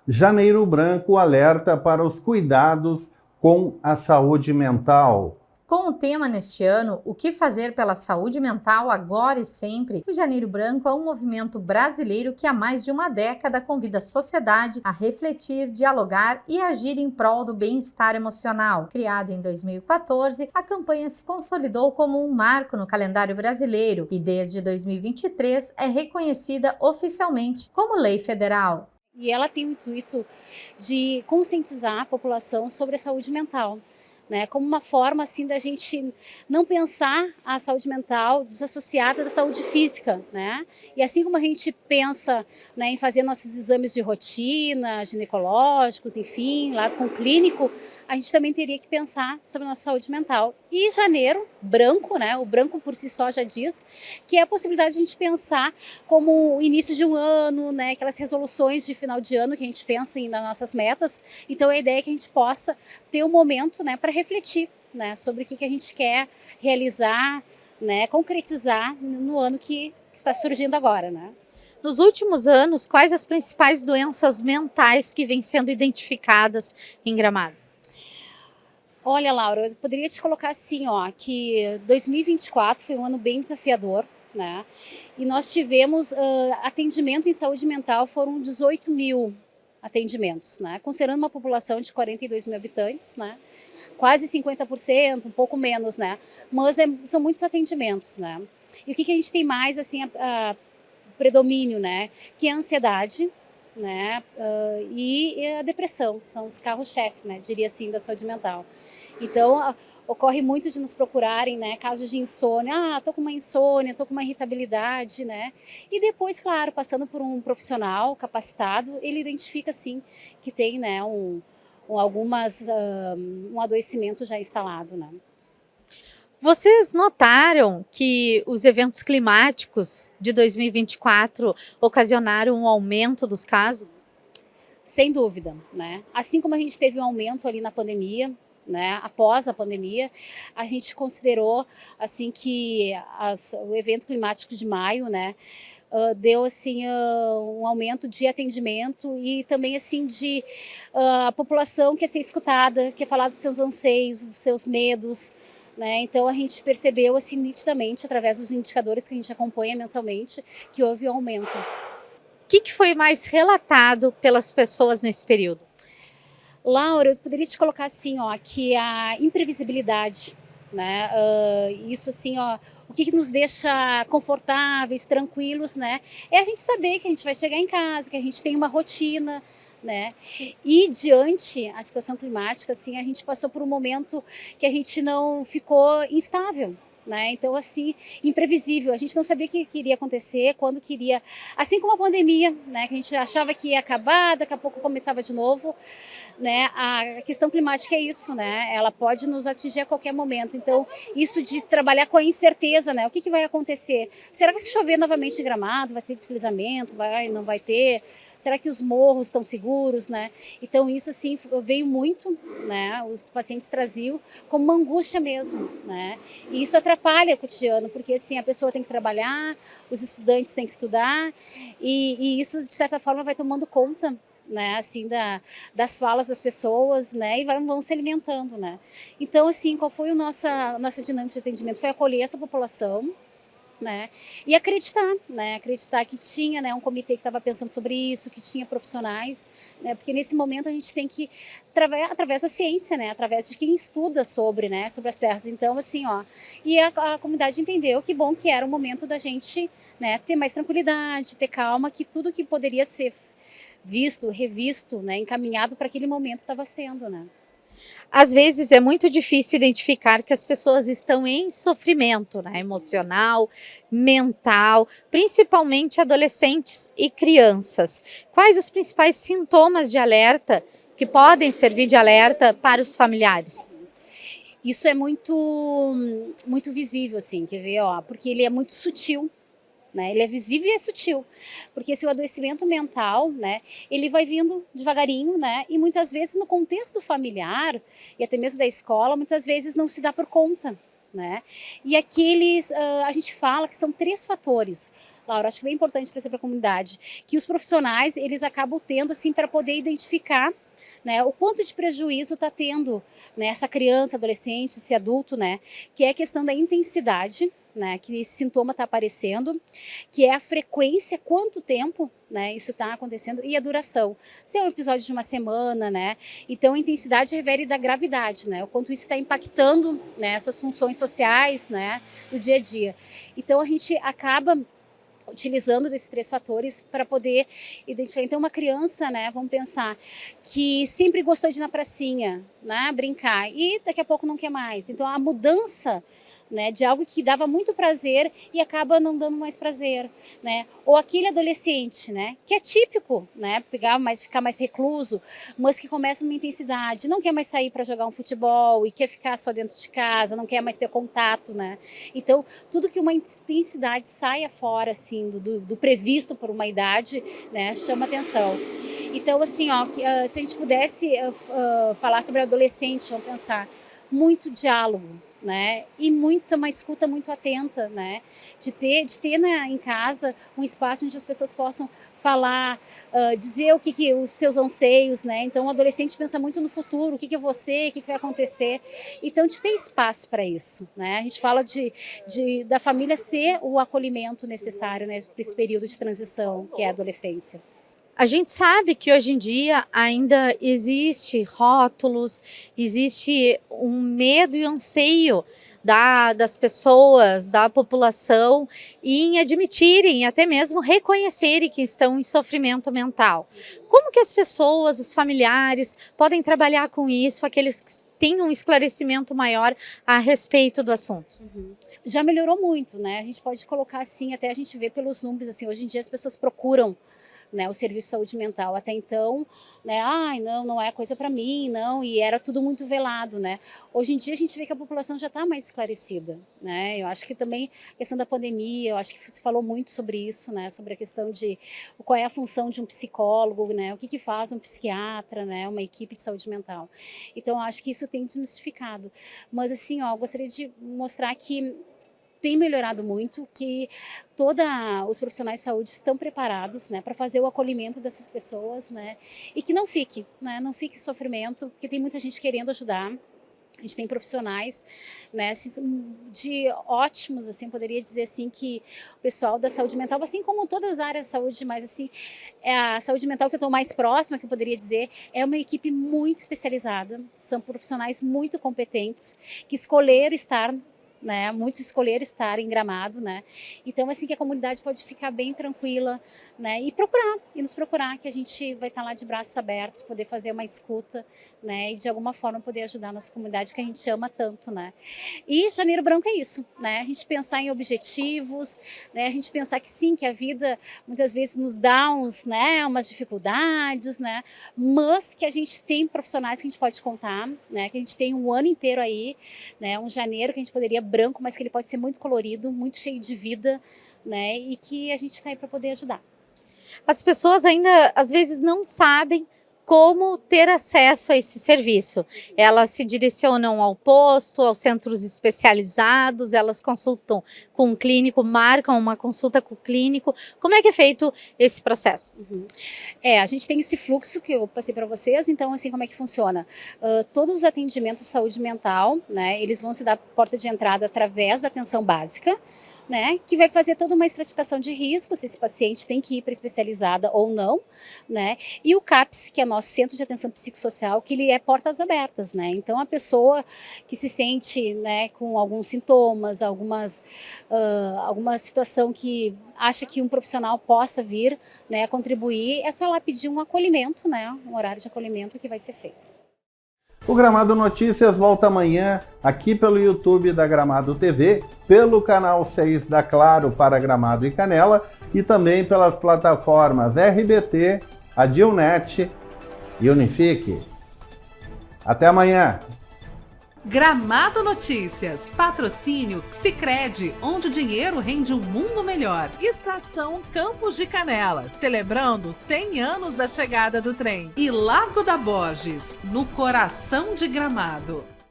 Janeiro Branco alerta para os cuidados com a saúde mental. Com o tema neste ano, o que fazer pela saúde mental agora e sempre, o Janeiro Branco é um movimento brasileiro que há mais de uma década convida a sociedade a refletir, dialogar e agir em prol do bem-estar emocional. Criada em 2014, a campanha se consolidou como um marco no calendário brasileiro e desde 2023 é reconhecida oficialmente como lei federal. E ela tem o intuito de conscientizar a população sobre a saúde mental, né, como uma forma assim da gente não pensar a saúde mental desassociada da saúde física, né? E assim como a gente pensa, né, em fazer nossos exames de rotina, ginecológicos, enfim, lado com o clínico, a gente também teria que pensar sobre a nossa saúde mental. E janeiro, branco, né? O branco por si só já diz que é a possibilidade de a gente pensar como o início de um ano, né? Aquelas resoluções de final de ano que a gente pensa nas nossas metas. Então a ideia é que a gente possa ter um momento, né, para refletir, né, sobre o que a gente quer realizar, né, concretizar no ano que está surgindo agora, né? Nos últimos anos, quais as principais doenças mentais que vêm sendo identificadas em Gramado? Olha, Laura, eu poderia te colocar assim, ó, que 2024 foi um ano bem desafiador, né? E nós tivemos atendimento em saúde mental, foram 18 mil atendimentos, né? Considerando uma população de 42 mil habitantes, né? Quase 50%, um pouco menos, né? Mas são muitos atendimentos, né? E o que a gente tem mais, assim, predomínio, né? Que é a ansiedade, né? E a depressão, são os carros-chefe, né? Diria assim, da saúde mental. Então, ocorre muito de nos procurarem, né, casos de insônia, tô com uma insônia, tô com uma irritabilidade, né, e depois, claro, passando por um profissional capacitado, ele identifica, sim, que tem, né, um adoecimento já instalado, né. Vocês notaram que os eventos climáticos de 2024 ocasionaram um aumento dos casos? Sem dúvida, né, assim como a gente teve um aumento ali na pandemia, né, após a pandemia, a gente considerou assim que o evento climático de maio, né, deu assim um aumento de atendimento e também assim de a população quer ser escutada, quer falar dos seus anseios, dos seus medos, né? Então a gente percebeu assim nitidamente através dos indicadores que a gente acompanha mensalmente que houve um aumento. O que foi mais relatado pelas pessoas nesse período? Laura, eu poderia te colocar assim, ó, que a imprevisibilidade, né, isso assim, ó, o que nos deixa confortáveis, tranquilos, né, é a gente saber que a gente vai chegar em casa, que a gente tem uma rotina, né, e diante a situação climática, assim, a gente passou por um momento que a gente não ficou instável, né? Então, assim, imprevisível, a gente não sabia o que iria acontecer, quando queria, assim como a pandemia, né, que a gente achava que ia acabar, daqui a pouco começava de novo, né? A questão climática é isso, né? Ela pode nos atingir a qualquer momento, então isso de trabalhar com a incerteza, né? O que vai acontecer? Será que se chover novamente em Gramado, vai ter deslizamento, não vai ter? Será que os morros estão seguros, né? Então isso assim veio muito, né? Os pacientes traziam como uma angústia mesmo, né? E isso atrapalha o cotidiano, porque assim a pessoa tem que trabalhar, os estudantes têm que estudar e isso de certa forma vai tomando conta, né, assim, das falas das pessoas, né, e vão se alimentando, né. Então, assim, qual foi a nossa dinâmica de atendimento? Foi acolher essa população, né, e acreditar, né, acreditar que tinha, né, um comitê que estava pensando sobre isso, que tinha profissionais, né, porque nesse momento a gente tem que, através da ciência, né, através de quem estuda sobre, né, sobre as terras, então assim, ó, e a comunidade entendeu que bom que era o momento da gente, né, ter mais tranquilidade, ter calma, que tudo que poderia ser visto, revisto, né, encaminhado para aquele momento estava sendo, né. Às vezes é muito difícil identificar que as pessoas estão em sofrimento, né, emocional, mental, principalmente adolescentes e crianças. Quais os principais sintomas de alerta que podem servir de alerta para os familiares? Isso é muito visível, assim, quer ver, ó, porque ele é muito sutil. Né, ele é visível e é sutil, porque se o adoecimento mental, né, ele vai vindo devagarinho, né, e muitas vezes no contexto familiar e até mesmo da escola, muitas vezes não se dá por conta, né? E aqueles, a gente fala que são 3 fatores, Laura, acho que é bem importante trazer para a comunidade, que os profissionais, eles acabam tendo, assim, para poder identificar, né, o quanto de prejuízo está tendo, né, essa criança, adolescente, esse adulto, né, que é a questão da intensidade, né, que esse sintoma está aparecendo, que é a frequência, quanto tempo, né, isso está acontecendo, e a duração. Se é um episódio de uma semana, né, então a intensidade refere da gravidade, né, o quanto isso está impactando, né, suas funções sociais, né, do dia a dia. Então a gente acaba utilizando desses 3 fatores para poder identificar. Então, uma criança, né, vamos pensar, que sempre gostou de ir na pracinha, né, brincar, e daqui a pouco não quer mais. Então, a mudança, né, de algo que dava muito prazer e acaba não dando mais prazer, né? Ou aquele adolescente, né, que é típico, né, ficar mais recluso, mas que começa numa intensidade, não quer mais sair para jogar um futebol e quer ficar só dentro de casa, não quer mais ter contato, né? Então, tudo que uma intensidade saia fora, assim, do previsto por uma idade, né, chama atenção. Então, assim, ó, se a gente pudesse falar sobre adolescente, vamos pensar, muito diálogo, né, e uma escuta muito atenta, né, de ter em casa um espaço onde as pessoas possam falar, dizer o que os seus anseios, né, então o adolescente pensa muito no futuro, o que eu vou ser, o que vai acontecer, então de ter espaço para isso, né, a gente fala da família ser o acolhimento necessário, né, para esse período de transição que é a adolescência. A gente sabe que hoje em dia ainda existe rótulos, existe um medo e anseio das pessoas, da população, em admitirem, até mesmo reconhecerem que estão em sofrimento mental. Como que as pessoas, os familiares, podem trabalhar com isso, aqueles que têm um esclarecimento maior a respeito do assunto? Já melhorou muito, né? A gente pode colocar assim, até a gente vê pelos números, assim, hoje em dia as pessoas procuram, né, o serviço de saúde mental. Até então, né, não é coisa para mim, não, e era tudo muito velado, né. Hoje em dia a gente vê que a população já está mais esclarecida, né. Eu acho que também a questão da pandemia, eu acho que se falou muito sobre isso, né, sobre a questão de qual é a função de um psicólogo, né, o que faz um psiquiatra, né, uma equipe de saúde mental. Então, eu acho que isso tem desmistificado. Mas assim, ó, eu gostaria de mostrar que tem melhorado muito, que os profissionais de saúde estão preparados, né, para fazer o acolhimento dessas pessoas, né, e que não fique sofrimento, porque tem muita gente querendo ajudar. A gente tem profissionais, né, de ótimos, assim, poderia dizer assim, que o pessoal da saúde mental, assim como todas as áreas de saúde, mas assim, a saúde mental que eu estou mais próxima, que eu poderia dizer, é uma equipe muito especializada, são profissionais muito competentes, que escolheram estar, né, muitos escolheram estar em Gramado, né, então assim que a comunidade pode ficar bem tranquila, né, e nos procurar, que a gente vai estar lá de braços abertos, poder fazer uma escuta, né, e de alguma forma poder ajudar a nossa comunidade que a gente ama tanto, né. E Janeiro Branco é isso, né, a gente pensar em objetivos, né, a gente pensar que sim, que a vida muitas vezes nos dá umas dificuldades, né, mas que a gente tem profissionais que a gente pode contar, né, que a gente tem um ano inteiro aí, né, um janeiro que a gente poderia branco, mas que ele pode ser muito colorido, muito cheio de vida, né? E que a gente está aí para poder ajudar. As pessoas ainda, às vezes, não sabem como ter acesso a esse serviço. Elas se direcionam ao posto, aos centros especializados, elas consultam com o clínico, marcam uma consulta com o clínico. Como é que é feito esse processo? A gente tem esse fluxo que eu passei para vocês, então assim, como é que funciona? Todos os atendimentos de saúde mental, né, eles vão se dar porta de entrada através da atenção básica, né, que vai fazer toda uma estratificação de risco, se esse paciente tem que ir para especializada ou não, né, e o CAPS, que é nosso Centro de Atenção Psicossocial, que ele é portas abertas, né, então a pessoa que se sente, né, com alguns sintomas, alguma situação que acha que um profissional possa vir, né, a contribuir, é só lá pedir um acolhimento, né, um horário de acolhimento que vai ser feito. O Gramado Notícias volta amanhã aqui pelo YouTube da Gramado TV, pelo canal 6 da Claro para Gramado e Canela e também pelas plataformas RBT, Adilnet e Unifique. Até amanhã! Gramado Notícias, patrocínio Sicredi, onde o dinheiro rende um mundo melhor. Estação Campos de Canela, celebrando 100 anos da chegada do trem. E Largo da Borges, no coração de Gramado.